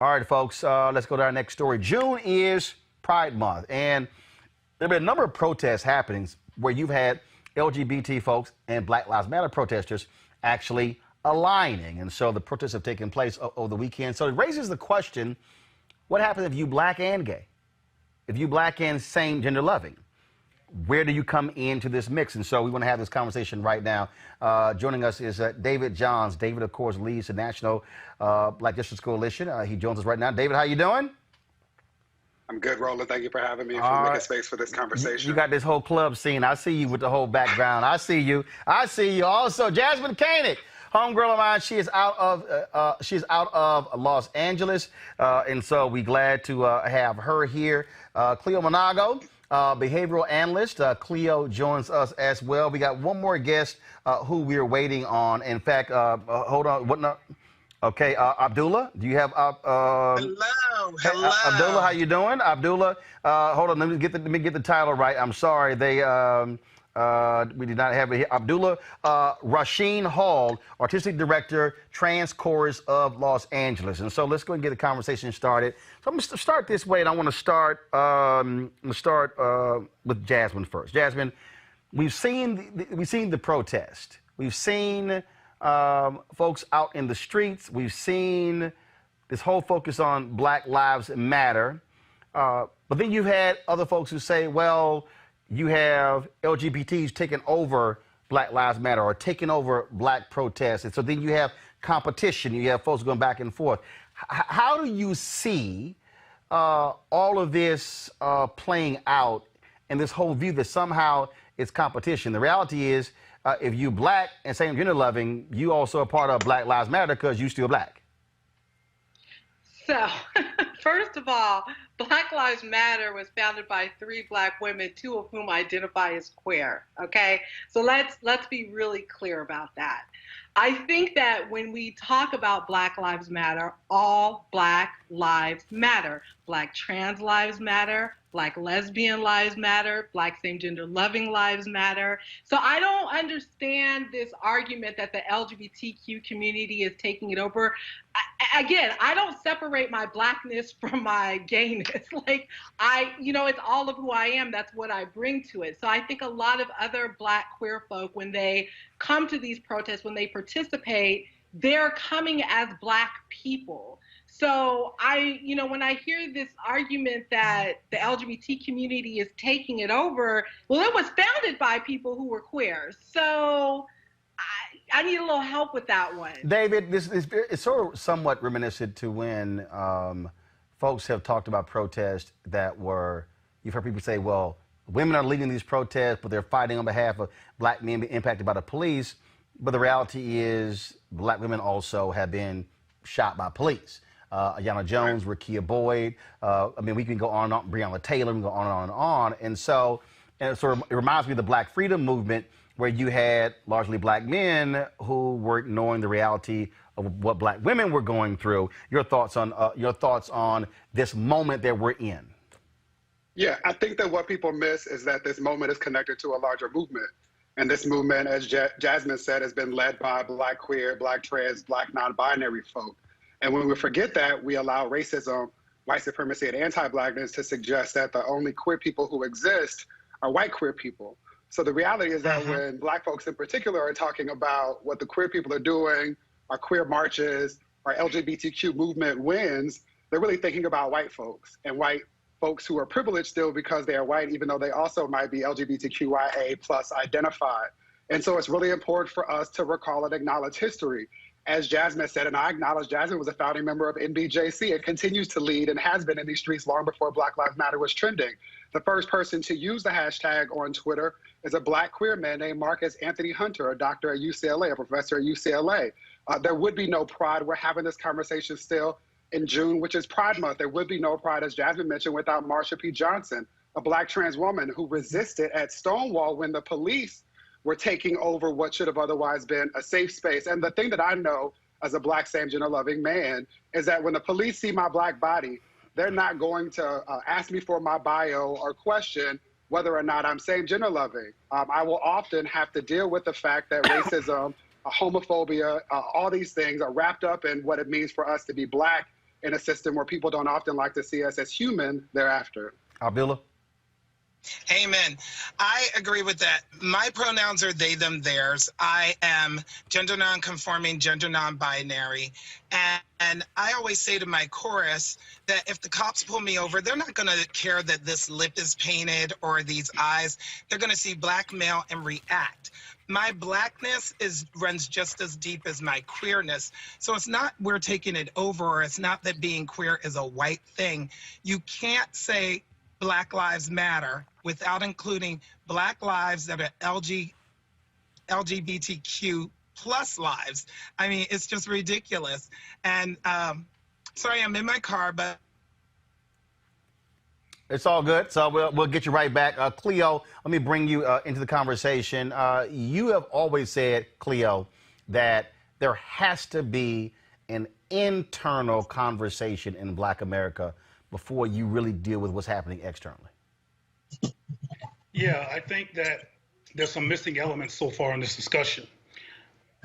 All right, folks, let's go to our next story. June is Pride Month, and there have been a number of protests happening where you've had LGBT folks and Black Lives Matter protesters actually aligning. And so the protests have taken place over the weekend. So it raises the question, what happens if you Black and gay? If you Black and same gender loving? Where do you come into this mix? And so we want to have this conversation right now. Joining us is David Johns. David, of course, leads the National Black Justice Coalition. He joins us right now. David, how you doing? I'm good, Roland. Thank you for having me and for making space for this conversation. You got this whole club scene. I see you with the whole background. I see you. I see you. Also, Jasmine Koenig, homegirl of mine. She is out of Los Angeles, and so we're glad to have her here. Cleo Monago, behavioral analyst. Cleo joins us as well. We got one more guest who we're waiting on. In fact, hold on. What? No, okay, Abdullah, do you have? Hello. Abdullah, how you doing? Abdullah, hold on. Let me get the title right. I'm sorry. We did not have it here. Abdullah Rasheen Hall, Artistic Director, Trans Chorus of Los Angeles. And so let's go and get the conversation started. So I'm going to start this way, and I want to start with Jasmine first. Jasmine, we've seen the protest. We've seen folks out in the streets. We've seen this whole focus on Black Lives Matter. But then you've had other folks who say, well, you have LGBTs taking over Black Lives Matter or taking over Black protests. And so then you have competition. You have folks going back and forth. How do you see all of this playing out and this whole view that somehow it's competition? The reality is, if you Black and same gender loving, you also are part of Black Lives Matter because you still Black. So, first of all, Black Lives Matter was founded by 3 Black women, 2 of whom identify as queer. Okay, so let's be really clear about that. I think that when we talk about Black Lives Matter, all Black lives matter. Black trans lives matter. Black lesbian lives matter. Black same-gender loving lives matter. So I don't understand this argument that the LGBTQ community is taking it over. Again, I don't separate my Blackness from my gayness. Like, it's all of who I am. That's what I bring to it. So I think a lot of other Black queer folk, when they come to these protests, when they participate, they're coming as Black people. So when I hear this argument that the LGBT community is taking it over, well, it was founded by people who were queer. So I need a little help with that one. David, it's sort of somewhat reminiscent to when folks have talked about protests that were, you've heard people say, well, women are leading these protests, but they're fighting on behalf of black men being impacted by the police. But the reality is black women also have been shot by police. Aiyana Jones, Rekia Boyd. I mean, we can go on and on. Breonna Taylor, we can go on and on and on. And so, it reminds me of the Black Freedom Movement, where you had largely black men who were ignoring the reality of what black women were going through. Your thoughts on this moment that we're in? Yeah, I think that what people miss is that this moment is connected to a larger movement. And this movement, as Jasmine said, has been led by black queer, black trans, black non-binary folk. And when we forget that, we allow racism, white supremacy, and anti-blackness to suggest that the only queer people who exist are white queer people. So the reality is that when black folks in particular are talking about what the queer people are doing, our queer marches, our LGBTQ movement wins, they're really thinking about white folks and white folks who are privileged still because they are white, even though they also might be LGBTQIA plus identified. And so it's really important for us to recall and acknowledge history. As Jasmine said, and I acknowledge Jasmine was a founding member of NBJC. It continues to lead and has been in these streets long before Black Lives Matter was trending. The first person to use the hashtag on Twitter is a black queer man named Marcus Anthony Hunter, a doctor at UCLA, a professor at UCLA. There would be no pride. We're having this conversation still in June, which is Pride Month. There would be no pride, as Jasmine mentioned, without Marsha P. Johnson, a black trans woman who resisted at Stonewall when the police were taking over what should have otherwise been a safe space. And the thing that I know as a black same-gender loving man is that when the police see my black body, they're not going to ask me for my bio or question whether or not I'm same-gender loving. I will often have to deal with the fact that racism, homophobia, all these things are wrapped up in what it means for us to be black in a system where people don't often like to see us as human thereafter. Abdullah? Amen. I agree with that. My pronouns are they, them, theirs. I am gender non-conforming, gender non-binary. And I always say to my chorus that if the cops pull me over, they're not going to care that this lip is painted or these eyes. They're going to see black male and react. My blackness runs just as deep as my queerness. So it's not we're taking it over, or it's not that being queer is a white thing. You can't say Black Lives Matter without including black lives that are LGBTQ plus lives. I mean, it's just ridiculous. And sorry, I'm in my car, but it's all good. So we'll get you right back. Cleo, let me bring you into the conversation. You have always said, Cleo, that there has to be an internal conversation in Black America before you really deal with what's happening externally. Yeah, I think that there's some missing elements so far in this discussion.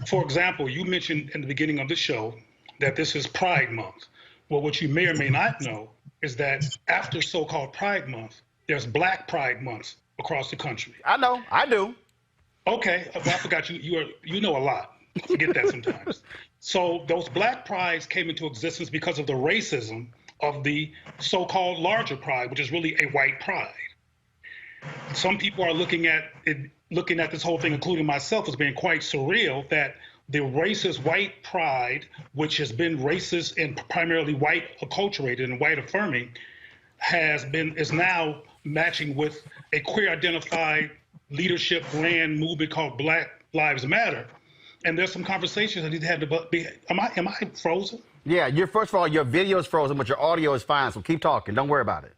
For example, you mentioned in the beginning of the show that this is Pride Month. Well, what you may or may not know is that after so-called Pride Month, there's Black Pride Month across the country. I know, I do. Okay, well, I forgot you know a lot. I forget that sometimes. So those Black Prides came into existence because of the racism of the so-called larger pride, which is really a white pride. Some people are looking at this whole thing, including myself, as being quite surreal, that the racist white pride, which has been racist and primarily white acculturated and white affirming, is now matching with a queer identified leadership brand movement called Black Lives Matter. And there's some conversations that need to have to be. Am I frozen? Yeah, first of all, your video is frozen, but your audio is fine, so keep talking. Don't worry about it.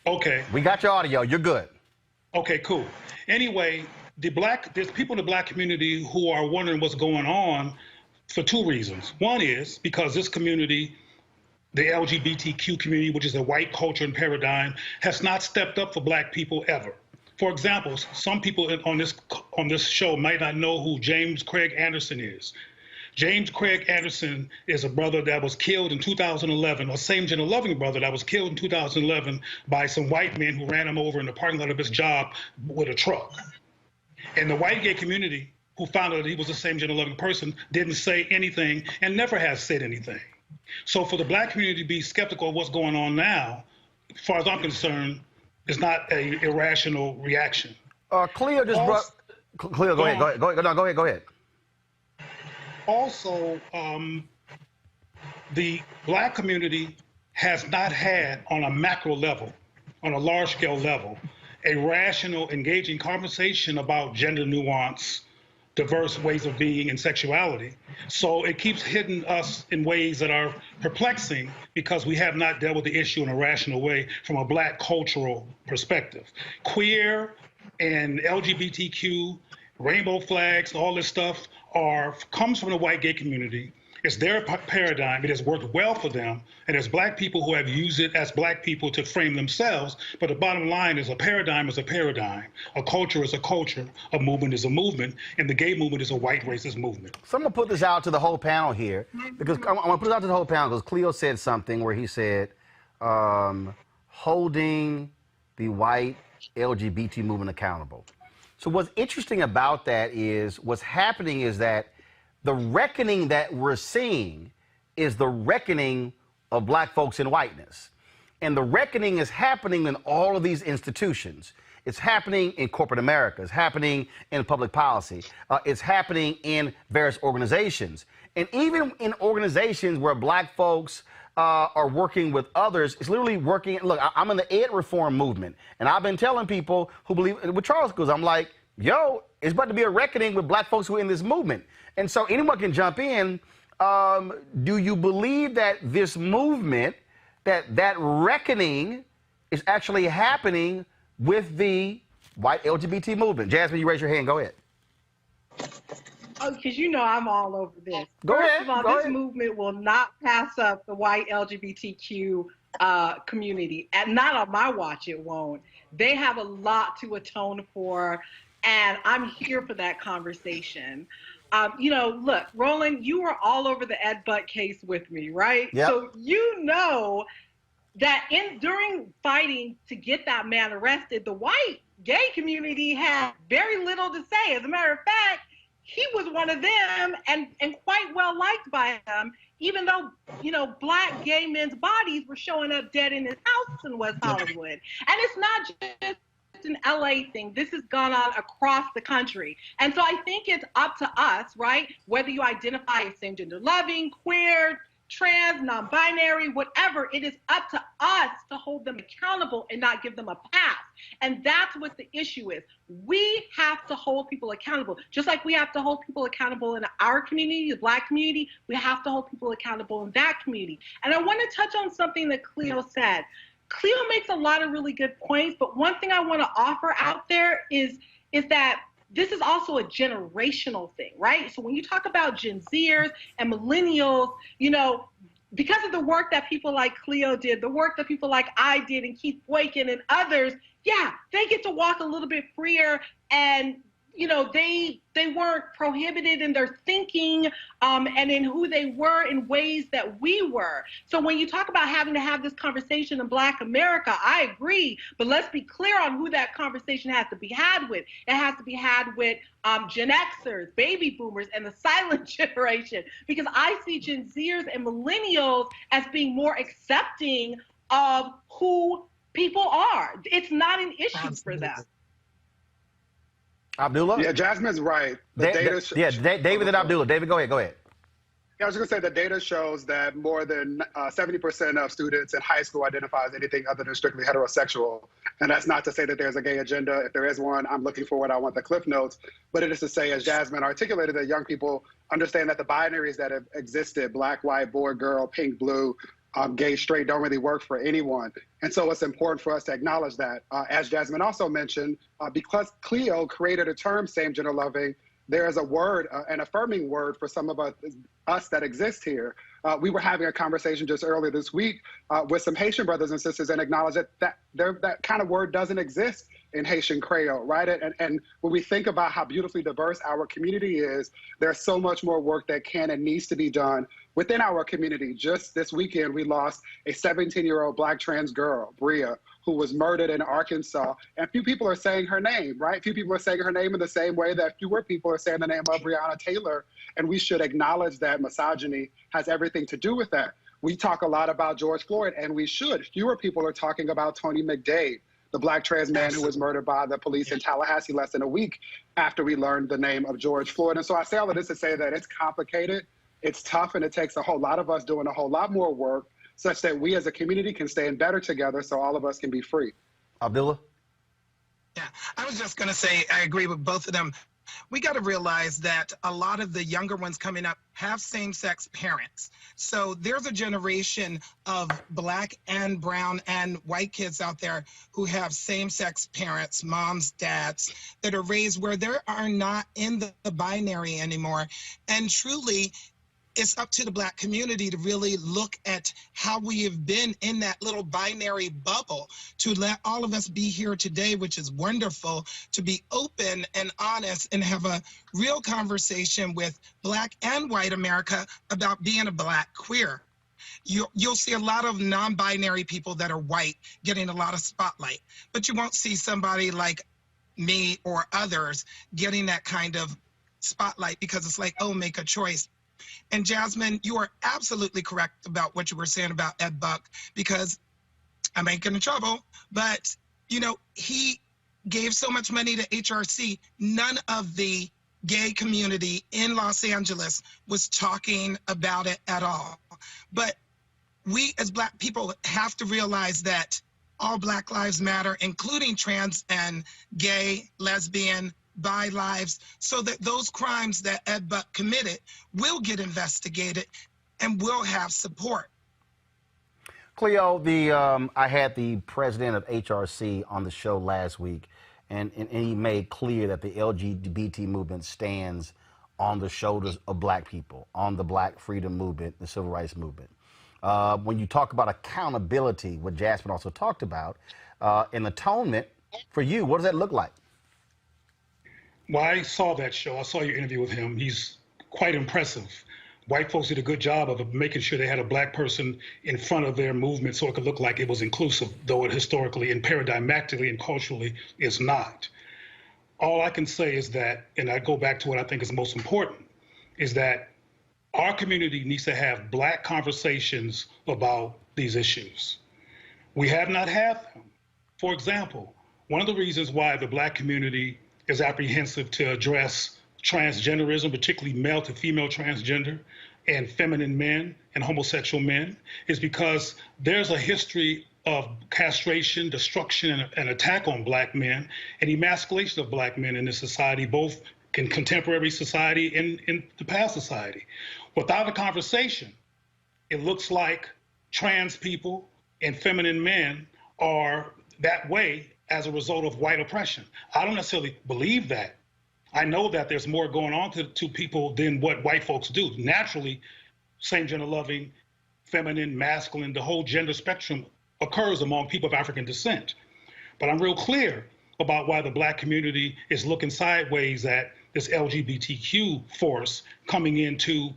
Okay. We got your audio. You're good. Okay, cool. Anyway, there's people in the Black community who are wondering what's going on for two reasons. One is because this community, the LGBTQ community, which is a white culture and paradigm, has not stepped up for Black people ever. For example, some people on this show might not know who James Craig Anderson is. James Craig Anderson is a brother that was killed in 2011, a same-gender loving brother that was killed in 2011 by some white men who ran him over in the parking lot of his job with a truck. And the white gay community, who found out that he was a same-gender loving person, didn't say anything and never has said anything. So for the Black community to be skeptical of what's going on now, as far as I'm concerned, is not an irrational reaction. Cleo just brought. Cleo, go ahead. Also, the Black community has not had, on a macro level, on a large scale level, a rational, engaging conversation about gender nuance, diverse ways of being, and sexuality. So it keeps hitting us in ways that are perplexing because we have not dealt with the issue in a rational way from a Black cultural perspective. Queer and LGBTQ, rainbow flags, all this stuff comes from the white gay community. It's their paradigm. It has worked well for them. And there's Black people who have used it as Black people to frame themselves. But the bottom line is a paradigm is a paradigm. A culture is a culture. A movement is a movement. And the gay movement is a white racist movement. So I'm going to put this out to the whole panel here, because I'm going to put it out to the whole panel because Cleo said something where he said holding the white LGBT movement accountable. So what's interesting about that is what's happening is that the reckoning that we're seeing is the reckoning of Black folks in whiteness. And the reckoning is happening in all of these institutions. It's happening in corporate America. It's happening in public policy. It's happening in various organizations. And even in organizations where Black folks are working with others, it's literally working. Look, I'm in the ed reform movement, and I've been telling people who believe with Charles schools, I'm like, yo, it's about to be a reckoning with Black folks who are in this movement. And so anyone can jump in. Do you believe that this movement, that reckoning is actually happening with the white LGBT movement? Jasmine, you raise your hand. Go ahead. Oh, because you know I'm all over this. Go First ahead. of all, Go this ahead. movement will not pass up the white LGBTQ community. And not on my watch, it won't. They have a lot to atone for, and I'm here for that conversation. Look, Roland, you were all over the Ed Butt case with me, right? Yep. So you know that during fighting to get that man arrested, the white gay community had very little to say. As a matter of fact, he was one of them and quite well liked by them, even though, Black gay men's bodies were showing up dead in his house in West Hollywood. And it's not just an LA thing. This has gone on across the country. And so I think it's up to us, right? Whether you identify as same gender loving, queer, trans, non-binary, whatever, it is up to us to hold them accountable and not give them a pass. And that's what the issue is. We have to hold people accountable. Just like we have to hold people accountable in our community, the Black community, we have to hold people accountable in that community. And I want to touch on something that Cleo said. Cleo makes a lot of really good points, but one thing I want to offer out there is that this is also a generational thing, right? So when you talk about Gen Zers and millennials, because of the work that people like Cleo did, the work that people like I did and Keith Boykin and others, yeah, they get to walk a little bit freer and they weren't prohibited in their thinking and in who they were in ways that we were. So when you talk about having to have this conversation in Black America, I agree, but let's be clear on who that conversation has to be had with. It has to be had with Gen Xers, baby boomers, and the silent generation, because I see Gen Zers and millennials as being more accepting of who people are. It's not an issue for them. Abdullah? Yeah, Jasmine's right. David and Abdullah. David, go ahead. Yeah, I was going to say the data shows that more than 70% of students in high school identify as anything other than strictly heterosexual. And that's not to say that there's a gay agenda. If there is one, I'm looking for what I want the cliff notes. But it is to say, as Jasmine articulated, that young people understand that the binaries that have existed, Black, white, boy, girl, pink, blue, gay, straight, don't really work for anyone. And so it's important for us to acknowledge that. As Jasmine also mentioned, because Cleo created a term, same gender loving, there is a word, an affirming word for some of us that exist here. We were having a conversation just earlier this week with some Haitian brothers and sisters and acknowledge that kind of word doesn't exist in Haitian Creole, right? And when we think about how beautifully diverse our community is, there's so much more work that can and needs to be done within our community. Just this weekend, we lost a 17-year-old Black trans girl, Bria, who was murdered in Arkansas. And few people are saying her name, right? Few people are saying her name in the same way that fewer people are saying the name of Breonna Taylor. And we should acknowledge that misogyny has everything to do with that. We talk a lot about George Floyd, and we should. Fewer people are talking about Tony McDade. the black trans man who was murdered by the police in Tallahassee less than a week after we learned the name of George Floyd. And so I say all of this to say that it's complicated, it's tough, and it takes a whole lot of us doing a whole lot more work such that we as a community can stand better together so all of us can be free. Abdullah? Yeah, I was just going to say, I agree with both of them. We got to realize that a lot of the younger ones coming up have same-sex parents. So there's a generation of black and brown and white kids out there who have same-sex parents, moms, dads, that are raised where they are not in the binary anymore. And truly, it's up to the black community to really look at how we have been in that little binary bubble, to let all of us be here today, which is wonderful, to be open and honest and have a real conversation with black and white America about being a black queer. You'll see a lot of non-binary people that are white getting a lot of spotlight, but you won't see somebody like me or others getting that kind of spotlight because it's like, oh, make a choice. And Jasmine, you are absolutely correct about what you were saying about Ed Buck, because I might get in trouble, but, you know, he gave so much money to HRC. None of the gay community in Los Angeles was talking about it at all. But we as black people have to realize that all Black lives matter, including trans and gay, lesbian, bi lives, so that those crimes that Ed Buck committed will get investigated and will have support. Cleo, I had the president of HRC on the show last week, and he made clear that the LGBT movement stands on the shoulders of black people, on the black freedom movement, the civil rights movement. When you talk about accountability, what Jasmine also talked about, and atonement, for you, what does that look like? Well, I saw that show. I saw your interview with him. He's quite impressive. White folks did a good job of making sure they had a black person in front of their movement so it could look like it was inclusive, though it historically and paradigmatically and culturally is not. All I can say is that, and I go back to what I think is most important, is that our community needs to have black conversations about these issues. We have not had them. For example, one of the reasons why the black community is apprehensive to address transgenderism, particularly male to female transgender, and feminine men and homosexual men, is because there's a history of castration, destruction, and attack on black men, and emasculation of black men in this society, both in contemporary society and in the past society. Without a conversation, it looks like trans people and feminine men are that way as a result of white oppression. I don't necessarily believe that. I know that there's more going on to people than what white folks do. Naturally, same gender loving, feminine, masculine, the whole gender spectrum occurs among people of African descent. But I'm real clear about why the black community is looking sideways at this LGBTQ force coming into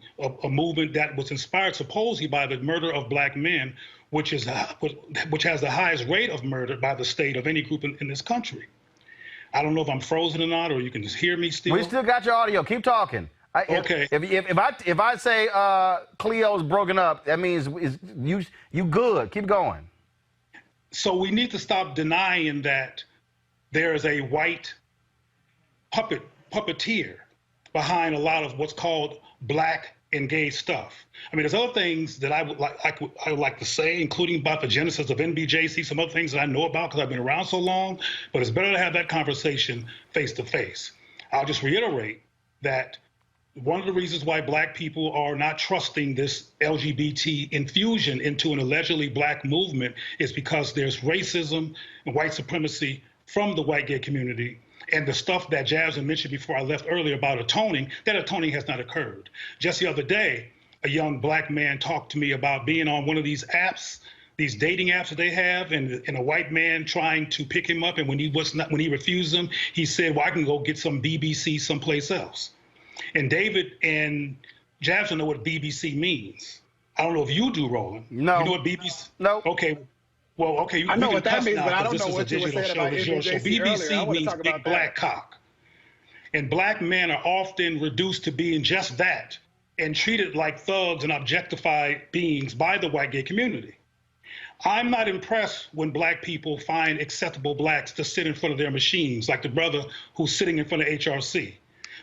a movement that was inspired supposedly by the murder of black men, which has the highest rate of murder by the state of any group in this country. I don't know if I'm frozen or not, or you can just hear me still. We still got your audio. Keep talking. Okay. If I say Cleo's broken up, that means you good. Keep going. So we need to stop denying that there is a white puppeteer behind a lot of what's called black and gay stuff. I mean, there's other things that I would like to say, including about the genesis of NBJC, some other things that I know about because I've been around so long, but it's better to have that conversation face to face. I'll just reiterate that one of the reasons why black people are not trusting this LGBT infusion into an allegedly black movement is because there's racism and white supremacy from the white gay community. And the stuff that Jasmine mentioned before I left earlier about atoning, that atoning has not occurred. Just the other day, a young black man talked to me about being on one of these apps, these dating apps that they have, and a white man trying to pick him up. And when he refused them, he said, well, I can go get some BBC someplace else. And David and Jasmine know what BBC means. I don't know if you do, Roland. No. You know what BBC? No. Okay. Well, okay. I know what that means, now, but I don't this know is what you were saying about NBJC BBC earlier. means big black cock. And black men are often reduced to being just that and treated like thugs and objectified beings by the white gay community. I'm not impressed when black people find acceptable blacks to sit in front of their machines, like the brother who's sitting in front of HRC.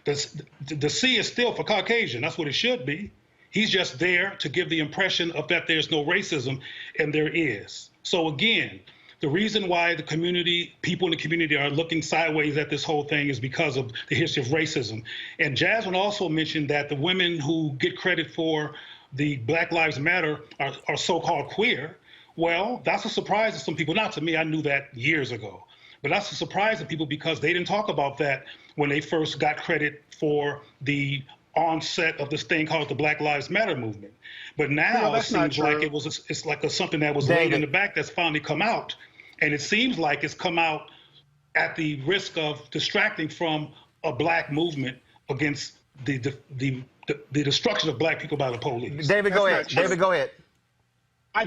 The C is still for Caucasian. That's what it should be. He's just there to give the impression of that there's no racism, and there is. So again, the reason why the community, people in the community are looking sideways at this whole thing is because of the history of racism. And Jasmine also mentioned that the women who get credit for the Black Lives Matter are so-called queer. Well, that's a surprise to some people. Not to me, I knew that years ago. But that's a surprise to people because they didn't talk about that when they first got credit for the onset of this thing called the Black Lives Matter movement. But now it seems like it's like something that was laid in the back that's finally come out. And it seems like it's come out at the risk of distracting from a black movement against the destruction of black people by the police. David, go ahead. David, go ahead. I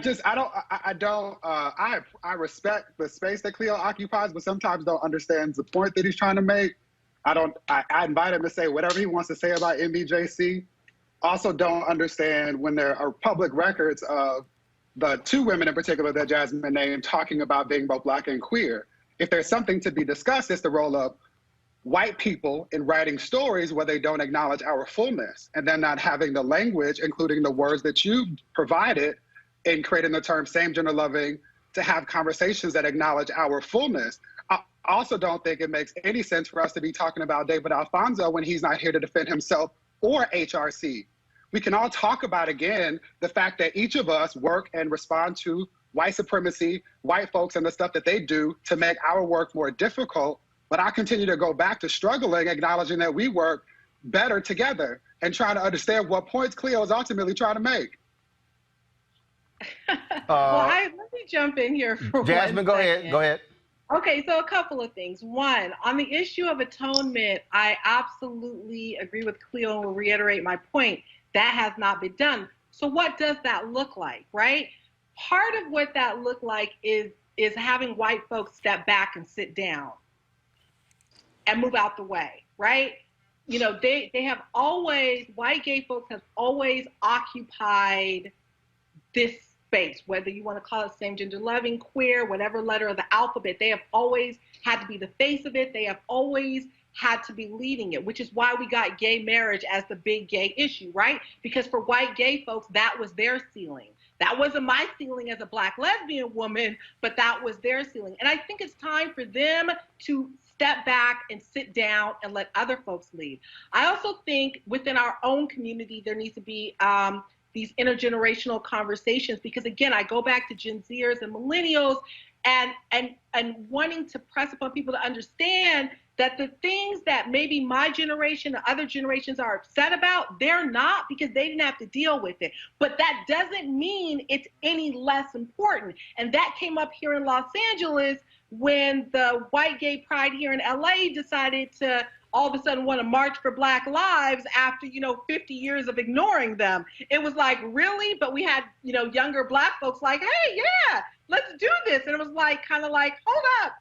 respect the space that Cleo occupies, but sometimes don't understand the point that he's trying to make. I invite him to say whatever he wants to say about MBJC. Also don't understand when there are public records of the two women in particular that Jasmine named talking about being both black and queer. If there's something to be discussed, it's the role of white people in writing stories where they don't acknowledge our fullness, and then not having the language, including the words that you provided, in creating the term same gender loving, to have conversations that acknowledge our fullness. I also don't think it makes any sense for us to be talking about David Alfonso when he's not here to defend himself or HRC. We can all talk about, again, the fact that each of us work and respond to white supremacy, white folks, and the stuff that they do to make our work more difficult. But I continue to go back to struggling, acknowledging that we work better together and trying to understand what points Cleo is ultimately trying to make. Let me jump in here for Jasmine, go ahead. Go ahead. Okay, so a couple of things. One, on the issue of atonement, I absolutely agree with Cleo and will reiterate my point. That has not been done. So what does that look like, right? Part of what that looked like is having white folks step back and sit down and move out the way, right? You know, they have always, white gay folks have always occupied this space, whether you want to call it same gender loving, queer, whatever letter of the alphabet. They have always had to be the face of it. They have always had to be leading it, which is why we got gay marriage as the big gay issue, right? Because for white gay folks, that was their ceiling. That wasn't my ceiling as a black lesbian woman, but that was their ceiling. And I think it's time for them to step back and sit down and let other folks lead. I also think within our own community, there needs to be these intergenerational conversations, because again, I go back to Gen Zers and millennials and wanting to press upon people to understand that the things that maybe my generation and other generations are upset about, they're not, because they didn't have to deal with it. But that doesn't mean it's any less important. And that came up here in Los Angeles when the white gay pride here in LA decided to all of a sudden want to march for Black lives after, 50 years of ignoring them. It was like, really? But we had, younger Black folks like, hey, yeah, let's do this. And it was like, kind of like, hold up.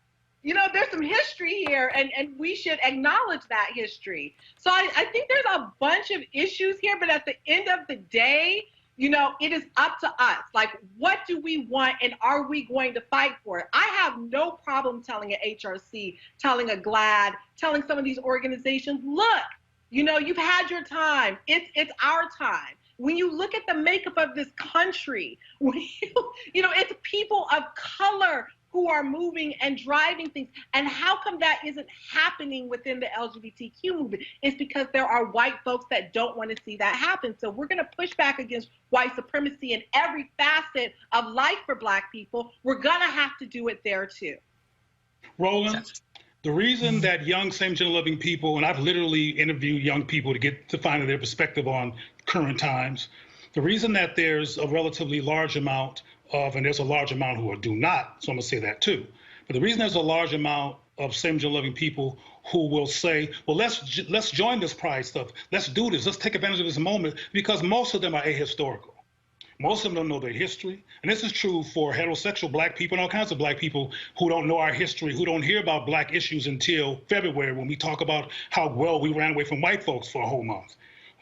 There's some history here, and we should acknowledge that history. So I think there's a bunch of issues here, but at the end of the day, it is up to us. Like, what do we want, and are we going to fight for it? I have no problem telling an HRC, telling a GLAAD, telling some of these organizations, look, you've had your time. It's our time. When you look at the makeup of this country, it's people of color who are moving and driving things. And how come that isn't happening within the LGBTQ movement? It's because there are white folks that don't want to see that happen. So we're going to push back against white supremacy in every facet of life for Black people. We're going to have to do it there too. Roland, the reason that young same-gender loving people, and I've literally interviewed young people to find their perspective on current times, the reason that there's a relatively large amount and there's a large amount who do not, so I'm gonna say that too. But the reason there's a large amount of same-gender loving people who will say, well, let's join this pride stuff. Let's do this. Let's take advantage of this moment, because most of them are ahistorical. Most of them don't know their history. And this is true for heterosexual Black people and all kinds of Black people who don't know our history, who don't hear about Black issues until February when we talk about how well we ran away from white folks for a whole month.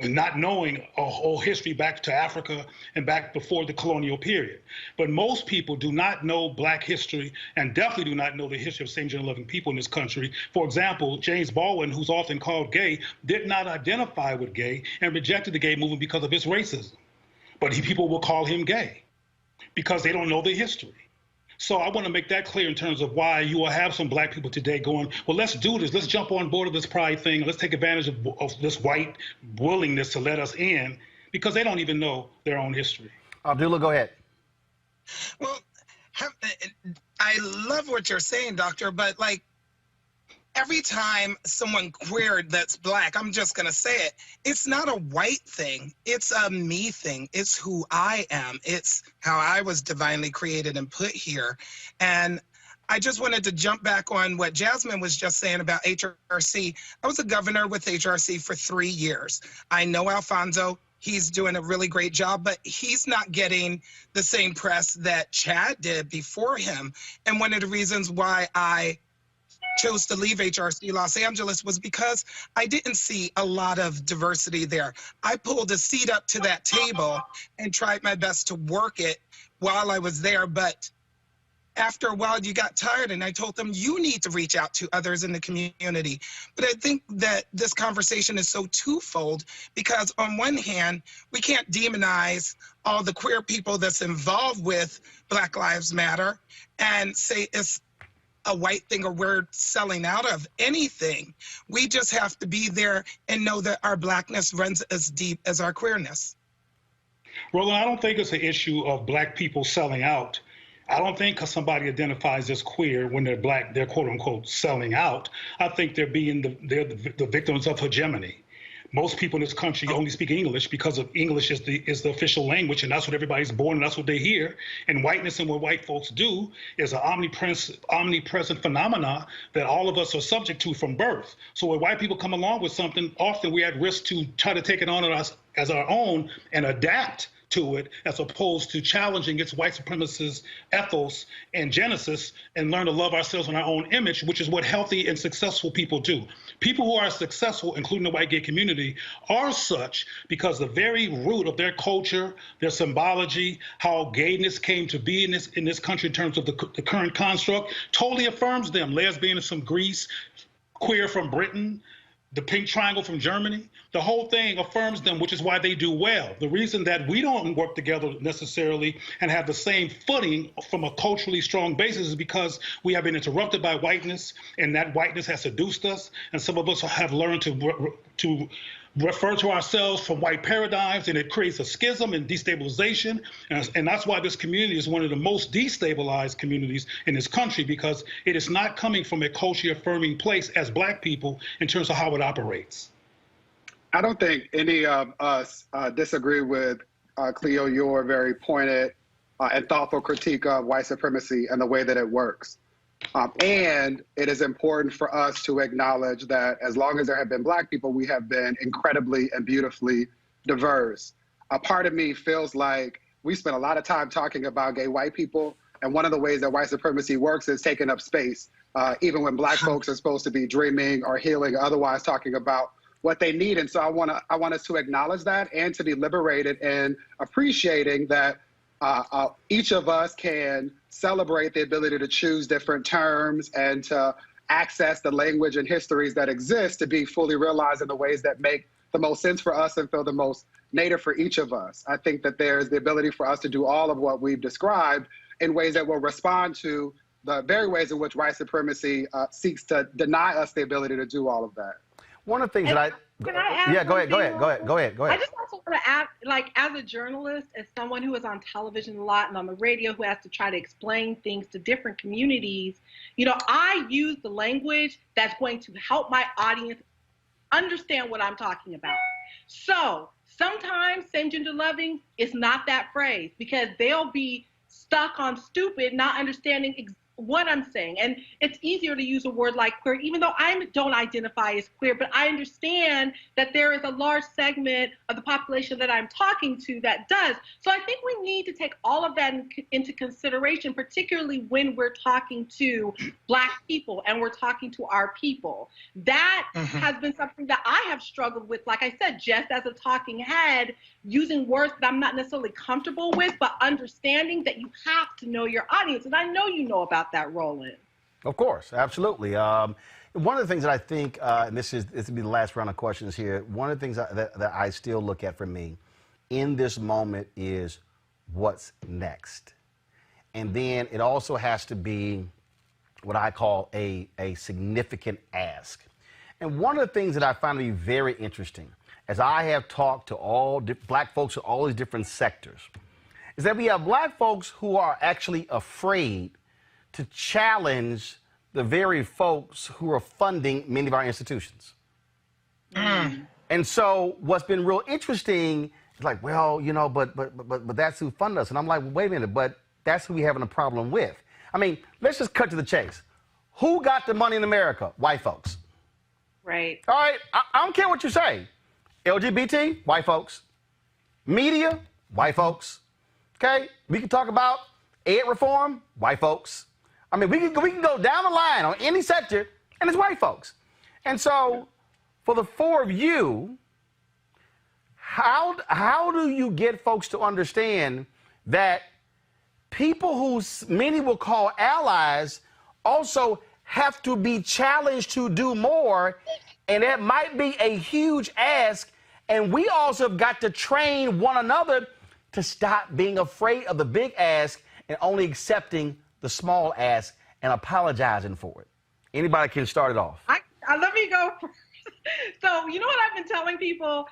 not knowing a whole history back to Africa and back before the colonial period. But most people do not know Black history and definitely do not know the history of same-gender loving people in this country. For example, James Baldwin, who's often called gay, did not identify with gay and rejected the gay movement because of its racism. But people will call him gay because they don't know the history. So I want to make that clear in terms of why you will have some Black people today going, well, let's do this. Let's jump on board of this pride thing. Let's take advantage of this white willingness to let us in, because they don't even know their own history. Abdullah, go ahead. Well, I love what you're saying, Doctor, but like, every time someone queer that's Black, I'm just going to say it, it's not a white thing. It's a me thing. It's who I am. It's how I was divinely created and put here. And I just wanted to jump back on what Jasmine was just saying about HRC. I was a governor with HRC for 3 years. I know Alfonso. He's doing a really great job, but he's not getting the same press that Chad did before him. And one of the reasons why I chose to leave HRC Los Angeles was because I didn't see a lot of diversity there. I pulled a seat up to that table and tried my best to work it while I was there, but after a while you got tired, and I told them, you need to reach out to others in the community. But I think that this conversation is so twofold, because on one hand, we can't demonize all the queer people that's involved with Black Lives Matter and say it's a white thing or we're selling out of anything. We just have to be there and know that our Blackness runs as deep as our queerness. Roland, I don't think it's an issue of Black people selling out. I don't think because somebody identifies as queer when they're Black, they're quote unquote selling out. I think they're the victims of hegemony. Most people in this country only speak English because of English is the official language, and that's what everybody's born, and that's what they hear. And whiteness and what white folks do is an omnipresent phenomena that all of us are subject to from birth. So when white people come along with something, often we're at risk to try to take it on as our own and adapt to it, as opposed to challenging its white supremacist ethos and genesis and learn to love ourselves in our own image, which is what healthy and successful people do. People who are successful, including the white gay community, are such because the very root of their culture, their symbology, how gayness came to be in this country in terms of the current construct, totally affirms them. Lesbian from Greece, queer from Britain, the pink triangle from Germany, the whole thing affirms them, which is why they do well. The reason that we don't work together necessarily and have the same footing from a culturally strong basis is because we have been interrupted by whiteness, and that whiteness has seduced us, and some of us have learned to refer to ourselves from white paradigms, and it creates a schism and destabilization. And that's why this community is one of the most destabilized communities in this country, because it is not coming from a culture affirming place as Black people in terms of how it operates. I don't think any of us disagree with Cleo, your very pointed and thoughtful critique of white supremacy and the way that it works. And it is important for us to acknowledge that as long as there have been Black people, we have been incredibly and beautifully diverse. A part of me feels like we spend a lot of time talking about gay white people, and one of the ways that white supremacy works is taking up space, even when Black folks are supposed to be dreaming or healing, or otherwise talking about what they need. And so I want us to acknowledge that and to be liberated in appreciating that each of us can celebrate the ability to choose different terms and to access the language and histories that exist to be fully realized in the ways that make the most sense for us and feel the most native for each of us. I think that there's the ability for us to do all of what we've described in ways that will respond to the very ways in which white supremacy seeks to deny us the ability to do all of that. One of the things that Can I add yeah, go ahead. I just also want to add, like, as a journalist, as someone who is on television a lot and on the radio who has to try to explain things to different communities, you know, I use the language that's going to help my audience understand what I'm talking about. So sometimes same-gender loving is not that phrase, because they'll be stuck on stupid, not understanding what I'm saying. And it's easier to use a word like queer, even though I don't identify as queer, but I understand that there is a large segment of the population that I'm talking to that does. So I think we need to take all of that into consideration, particularly when we're talking to Black people and we're talking to our people. That has been something that I have struggled with, like I said, just as a talking head, using words that I'm not necessarily comfortable with, but understanding that you have to know your audience. And I know you know about that, Roland. Of course, absolutely. One of the things that I think, and this will be the last round of questions here, one of the things that I still look at for me in this moment is what's next. And then it also has to be what I call a significant ask. And one of the things that I find to be very interesting, as I have talked to all Black folks in all these different sectors, is that we have Black folks who are actually afraid to challenge the very folks who are funding many of our institutions. And so what's been real interesting is like, well, you know, but that's who fund us. And I'm like, well, wait a minute, but that's who we having a problem with. I mean, let's just cut to the chase. Who got the money in America? White folks. Right. All right, I don't care what you say. LGBT, white folks. Media, white folks. Okay, we can talk about ed reform, white folks. I mean, we can go down the line on any sector, and it's white folks. And so, for the four of you, how do you get folks to understand that people who many will call allies also have to be challenged to do more, and that might be a huge ask, and we also have got to train one another to stop being afraid of the big ask and only accepting the small ask and apologizing for it. Anybody can start it off. Let me go first. So, you know what I've been telling people?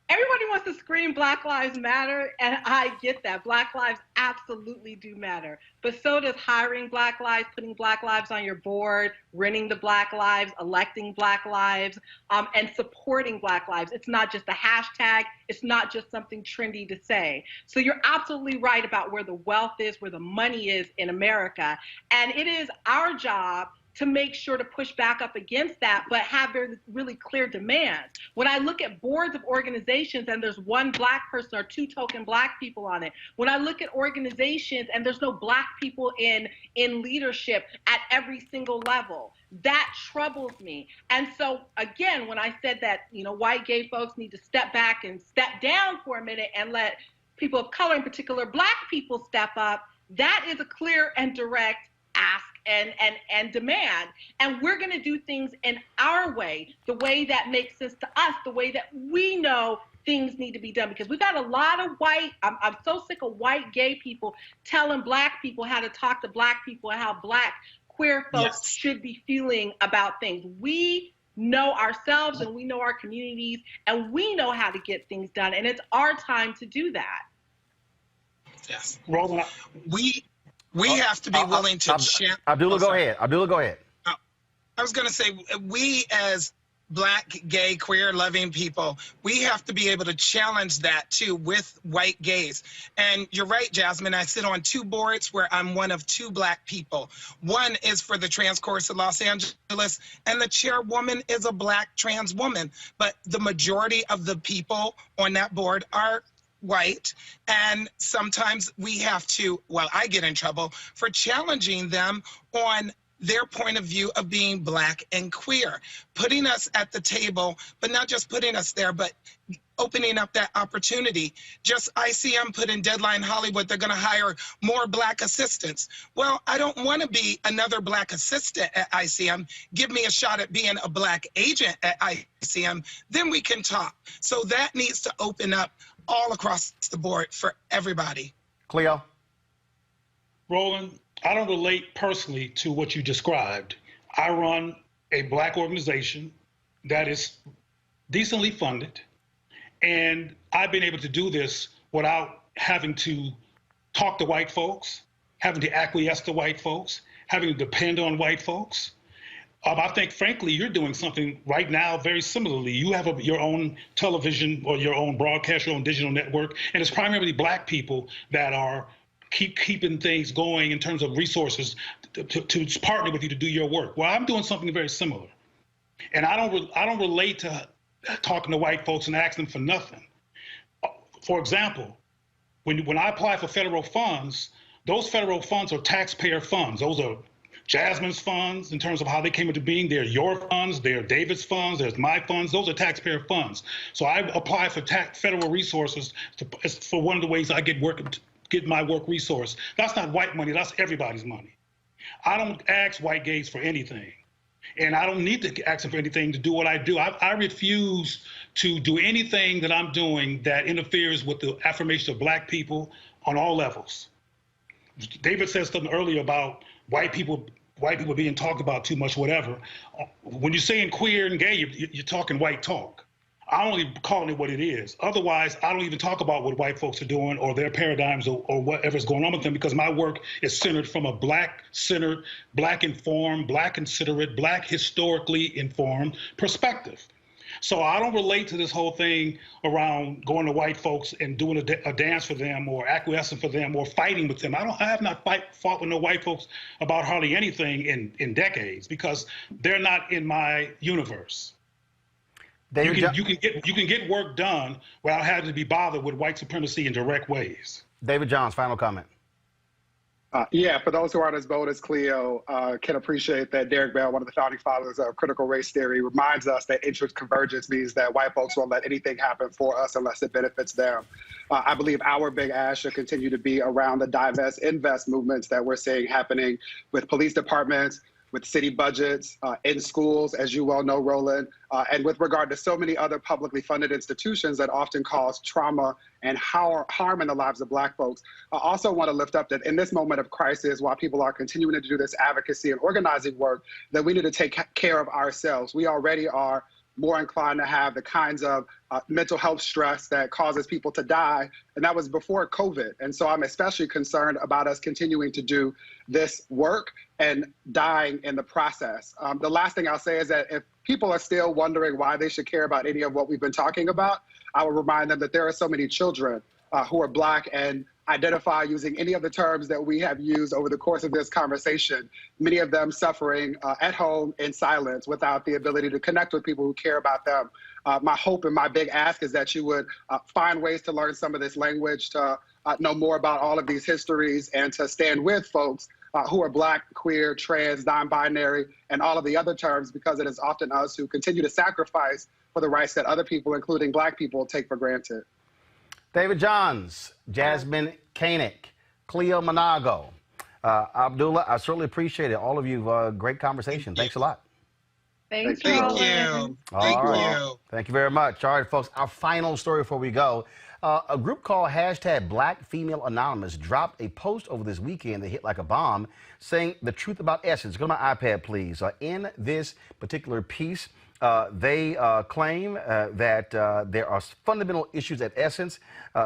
Everybody wants to scream Black Lives Matter, and I get that. Black lives absolutely do matter. But so does hiring Black lives, putting Black lives on your board, renting the Black lives, electing Black lives, and supporting Black lives. It's not just a hashtag. It's not just something trendy to say. So you're absolutely right about where the wealth is, where the money is in America. And it is our job to make sure to push back up against that, but have very, really clear demands. When I look at boards of organizations and there's one Black person or two token Black people on it, when I look at organizations and there's no Black people in leadership at every single level, that troubles me. And so again, when I said that, you know, white gay folks need to step back and step down for a minute and let people of color, in particular Black people, step up, that is a clear and direct ask and demand. And we're going to do things in our way, the way that makes sense to us, the way that we know things need to be done. Because we've got a lot of white, I'm so sick of white gay people telling Black people how to talk to Black people and how Black queer folks should be feeling about things. We know ourselves and we know our communities and we know how to get things done. And it's our time to do that. Yes. Roland, we have to be willing to share. Abdullah, go ahead. Abdullah, go ahead. I was going to say, we as Black, gay, queer, loving people, we have to be able to challenge that too with white gays. And you're right, Jasmine, I sit on two boards where I'm one of two Black people. One is for the Trans Chorus of Los Angeles, and the chairwoman is a Black trans woman. But the majority of the people on that board are white, and sometimes we have to, well, I get in trouble for challenging them on their point of view of being Black and queer, putting us at the table, but not just putting us there, but opening up that opportunity. Just ICM put in Deadline Hollywood, they're gonna hire more Black assistants. Well, I don't wanna be another Black assistant at ICM. Give me a shot at being a Black agent at ICM, then we can talk. So that needs to open up all across the board for everybody. Cleo? Roland, I don't relate personally to what you described. I run a Black organization that is decently funded, and I've been able to do this without having to talk to white folks, having to acquiesce to white folks, having to depend on white folks. I think, frankly, you're doing something right now very similarly. You have your own television or your own broadcast, your own digital network, and it's primarily Black people that are keeping things going in terms of resources to partner with you to do your work. Well, I'm doing something very similar, and I don't relate to talking to white folks and asking them for nothing. For example, when I apply for federal funds, those federal funds are taxpayer funds. Those are Jasmine's funds in terms of how they came into being. They're your funds, they're David's funds, there's my funds. Those are taxpayer funds. So I apply for federal resources for one of the ways I get my work resource. That's not white money, that's everybody's money. I don't ask white gays for anything. And I don't need to ask them for anything to do what I do. I refuse to do anything that I'm doing that interferes with the affirmation of black people on all levels. David said something earlier about white people being talked about too much, whatever. When you're saying queer and gay, you're talking white talk. I'm only calling it what it is. Otherwise, I don't even talk about what white folks are doing or their paradigms or whatever's going on with them, because my work is centered from a black-centered, black-informed, black-considerate, black historically informed perspective. So I don't relate to this whole thing around going to white folks and doing a dance for them or acquiescing for them or fighting with them. I have not fought with no white folks about hardly anything in decades, because they're not in my universe. You can get work done without having to be bothered with white supremacy in direct ways. David Johns, final comment. Yeah, for those who aren't as bold as Cleo, can appreciate that Derek Bell, one of the founding fathers of critical race theory, reminds us that interest convergence means that white folks won't let anything happen for us unless it benefits them. I believe our big ask should continue to be around the divest, invest movements that we're seeing happening with police departments, with city budgets, in schools, as you well know, Roland, and with regard to so many other publicly funded institutions that often cause trauma and harm in the lives of black folks. I also want to lift up that in this moment of crisis, while people are continuing to do this advocacy and organizing work, that we need to take care of ourselves. We already are more inclined to have the kinds of mental health stress that causes people to die. And that was before COVID. And so I'm especially concerned about us continuing to do this work and dying in the process. The last thing I'll say is that if people are still wondering why they should care about any of what we've been talking about, I will remind them that there are so many children who are black and identify using any of the terms that we have used over the course of this conversation, many of them suffering at home in silence without the ability to connect with people who care about them. My hope and my big ask is that you would find ways to learn some of this language, to know more about all of these histories, and to stand with folks who are black, queer, trans, non-binary, and all of the other terms, because it is often us who continue to sacrifice for the rights that other people, including black people, take for granted. David Johns, Jasmine Koenig, Cleo Monago, Abdullah, I certainly appreciate it. All of you, great conversation. Thanks a lot. Thank Thank you. you. Thank you very much. All right, folks, our final story before we go. A group called #BlackFemaleAnonymous dropped a post over this weekend that hit like a bomb, saying the truth about Essence. Go to my iPad, please. In this particular piece, they claim that there are fundamental issues at Essence.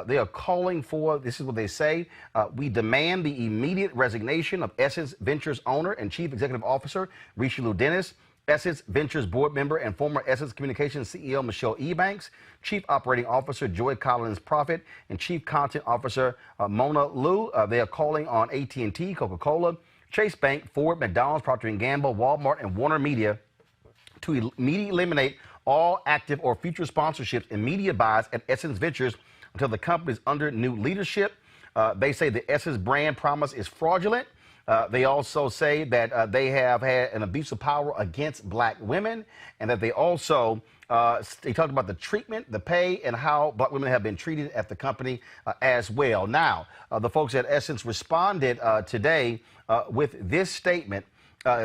They are calling for, this is what they say, we demand the immediate resignation of Essence Ventures owner and Chief Executive Officer Richelieu Dennis, Essence Ventures board member and former Essence Communications CEO Michelle Ebanks, Chief Operating Officer Joy Collins Profit, and Chief Content Officer Mona Liu. They are calling on AT&T, Coca-Cola, Chase Bank, Ford, McDonald's, Procter & Gamble, Walmart, and Warner Media to immediately eliminate all active or future sponsorships and media buys at Essence Ventures until the company is under new leadership. They say the Essence brand promise is fraudulent. They also say that they have had an abuse of power against black women, and that they also they talked about the treatment, the pay, and how black women have been treated at the company as well. Now, the folks at Essence responded today with this statement.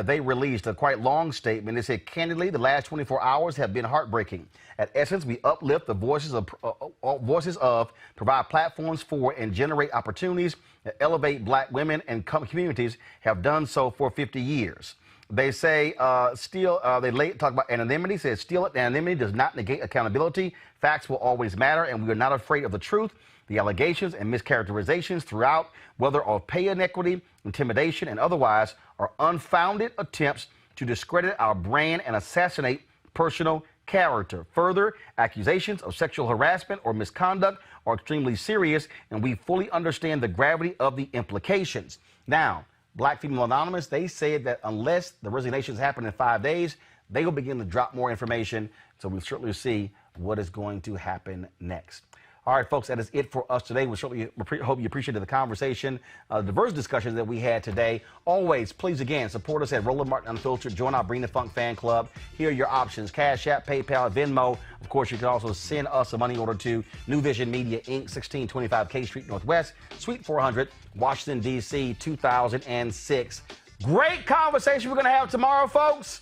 They released a quite long statement. They said, candidly, the last 24 hours have been heartbreaking. At Essence, we uplift the voices of, provide platforms for, and generate opportunities that elevate black women and communities, have done so for 50 years. They say they talk about anonymity, says still anonymity does not negate accountability. Facts will always matter, and we are not afraid of the truth. The allegations and mischaracterizations throughout, whether of pay inequity, intimidation, and otherwise, are unfounded attempts to discredit our brand and assassinate personal character. Further, accusations of sexual harassment or misconduct are extremely serious, and we fully understand the gravity of the implications. Now, Black Female Anonymous, they said that unless the resignations happen in 5 days, they will begin to drop more information. So we'll certainly see what is going to happen next. All right, folks, that is it for us today. We certainly hope you appreciated the conversation, diverse discussions that we had today. Always, please, again, support us at Roland Martin Unfiltered. Join our Bring the Funk fan club. Here are your options: Cash App, PayPal, Venmo. Of course, you can also send us a money order to New Vision Media, Inc., 1625 K Street Northwest, Suite 400, Washington, D.C., 2006. Great conversation we're going to have tomorrow, folks.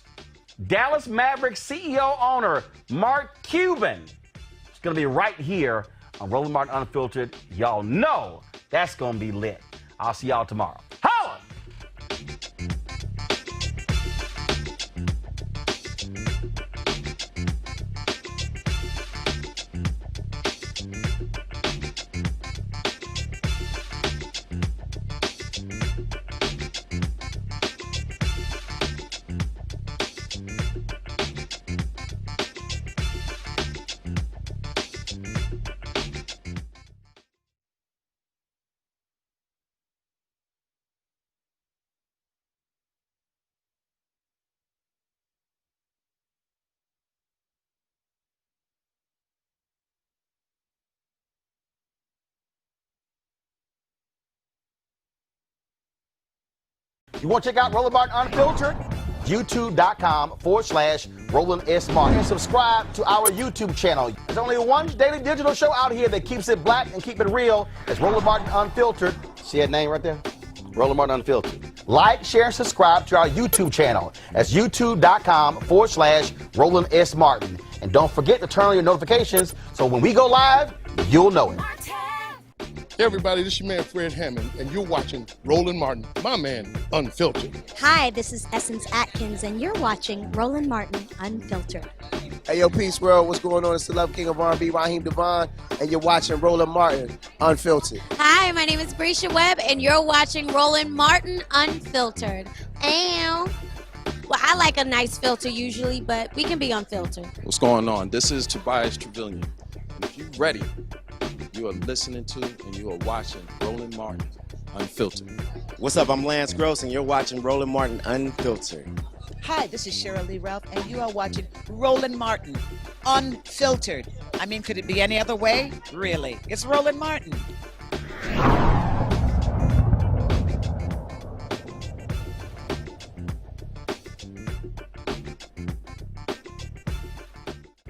Dallas Mavericks CEO owner Mark Cuban is going to be right here on Roland Martin Unfiltered. Y'all know that's going to be lit. I'll see y'all tomorrow. Holla! You want to check out Roland Martin Unfiltered? YouTube.com/Roland S. Martin. And subscribe to our YouTube channel. There's only one daily digital show out here that keeps it black and keep it real. It's Roland Martin Unfiltered. See that name right there? Roland Martin Unfiltered. Like, share, and subscribe to our YouTube channel. That's YouTube.com/Roland S. Martin. And don't forget to turn on your notifications so when we go live, you'll know it. Hey everybody, this is your man Fred Hammond, and you're watching Roland Martin, my man, Unfiltered. Hi, this is Essence Atkins, and you're watching Roland Martin Unfiltered. Hey yo, Peace World, what's going on? It's the Love King of R&B, Raheem Devon, and you're watching Roland Martin Unfiltered. Hi, my name is Brescia Webb, and you're watching Roland Martin Unfiltered. Ow. Well, I like a nice filter usually, but we can be unfiltered. What's going on? This is Tobias Trevelyan. And if you're ready, you are listening to and you are watching Roland Martin Unfiltered. What's up? I'm Lance Gross, and you're watching Roland Martin Unfiltered. Hi, this is Cheryl Lee Ralph, and you are watching Roland Martin Unfiltered. I mean, could it be any other way? Really? It's Roland Martin.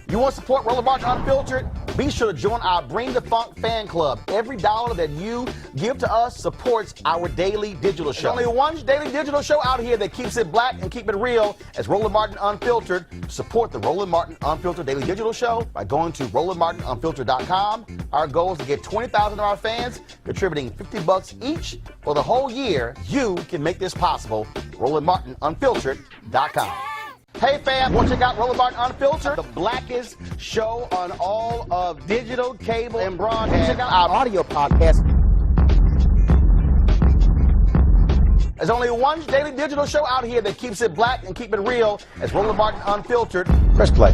You want to support Roland Martin Unfiltered? Be sure to join our Bring the Funk fan club. Every dollar that you give to us supports our daily digital show. There's only one daily digital show out here that keeps it black and keep it real. It's Roland Martin Unfiltered. Support the Roland Martin Unfiltered daily digital show by going to RolandMartinUnfiltered.com. Our goal is to get 20,000 of our fans contributing $50 each for the whole year. You can make this possible. RolandMartinUnfiltered.com. Hey fam, want to check out Roland Martin Unfiltered? The blackest show on all of digital, cable, and broadcast. Check out our audio podcast. There's only one daily digital show out here that keeps it black and keep it real. It's Roland Martin Unfiltered. Press play.